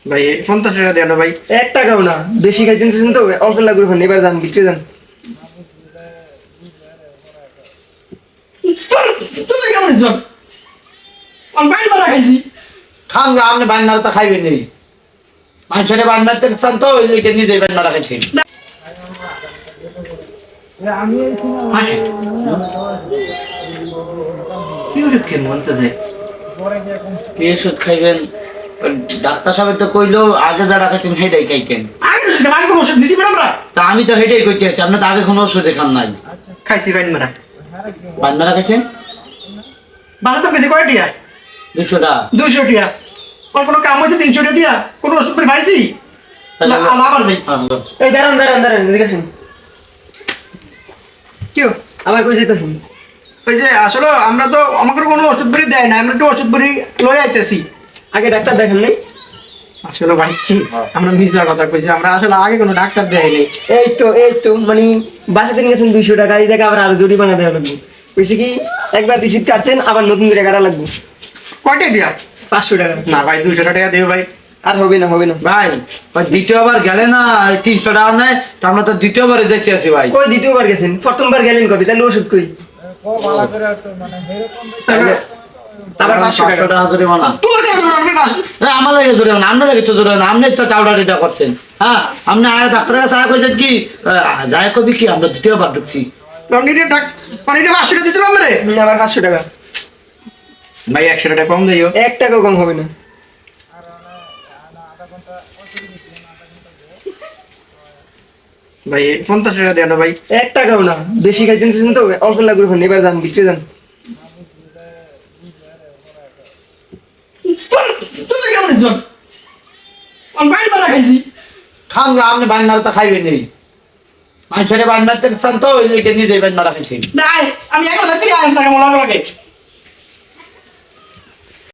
ভাই 50 টাকা দেন ভাই। 1 টাকাও না, বেশি খাইতেছেন তো, অল্প লাগবে না, এবার যান বিক্রি যান। তুই কেমন জন আমি বাইরে মারা খাইছি। খান গা, আপনি বান্নার তো খাইবেন নি, মানুষের বান্নার থেকে চান তো ওই যে নিজে বান্নারা খাইছেন। কি ওষুধ খেয়ে বলতে যায়? কি ওষুধ খাইবেন? ওই ডাক্তার সাহেব তো কইলো আগে যা রাখাইছেন সেটাই খাইতেন। আগে কোন ওষুধ দিছি বেটা আমরা? তা আমি তো সেটাই কইতে আছি, আপনি তো আগে কোনো ওষুধ খান নাই। খাইছি বাইরে মারা। বান্নারা খাইছেন বাজার দাম বেশি কয় টিয়া? 200 টাকা। 200 টিয়া। আর কোনো কাম হয়েছে 300 টাকা দিয়া? কোনো ওষুধ করে পাইছি? না, আবার দেই। এই দাঁড়ান দাঁড়ান দাঁড়ান, এদিকে আসুন। কেউ আমার কই যেতেছেন? ওই যে আসলে আমরা তো আমাকে কোনো ওষুধ বড়ি দেয় না, আমরা একটু ওষুধ বড়ি লই আইতেছি। আগে ডাক্তার দেখেন নাই? আসলে ভাইছি আমরা মিথ্যা কথা কইছি, আমরা আসলে আগে কোনো ডাক্তার দেয় নাই। এই তো মানে বাসা থেকে গেছেন 200 টাকা, এই জায়গায় আবার আরো জরিমানা দেওয়া লাগবে। কইছে কি একবার রিসিপ্ট কাটছেন, আবার নতুন করে কাটা লাগবে। কয়টা দিয়া? 500 টাকা। না ভাই 200 টাকা দিও ভাই। আর হবে না, হবে না। ভাই ওই দ্বিতীয়বার গেলে না 300 টাকা নেয়, তো আমরা তো দ্বিতীয়বারে যাইতে আছি ভাই। কই দ্বিতীয়বার গেছেন? প্রথমবার গেলেন কবে? তাহলে ওষুধ কই? আবার 500 টাকা জরিমানা। তোর কেন আমি বাস? আমার লাগে জরিমানা, আপনার লাগে তো জরিমানা, আপনি তো টাউডার এটা করছেন। হ্যাঁ, আপনি আয় ডাক্তারের কাছে আয় কইছেন কি যায় কবি কি আমরা দ্বিতীয়বার ঢুকছি। পানিটা 500 টাকা দিতে পারবে রে? আবার 500 টাকা। ভাই 100 টাকা কম দিও। 1 টাকাও কম হবে না। ভাই 50 টাকা দেন ভাই। 1 টাকাও না, বেশি খাইতেছেন তো, অল্প লাগবে না, এবার যান বিক্রি যান। তুই কেমন জন আমি বাইরে মারা খাইছি। খান গা, আপনি বান্নার তো খাইবেন নি, মানুষের বান্নার থেকে চান তো ওই যে নিজে বান্নারা খাইছেন। নাই আমি একলা থেকে 1000 টাকা মোলা লাগে।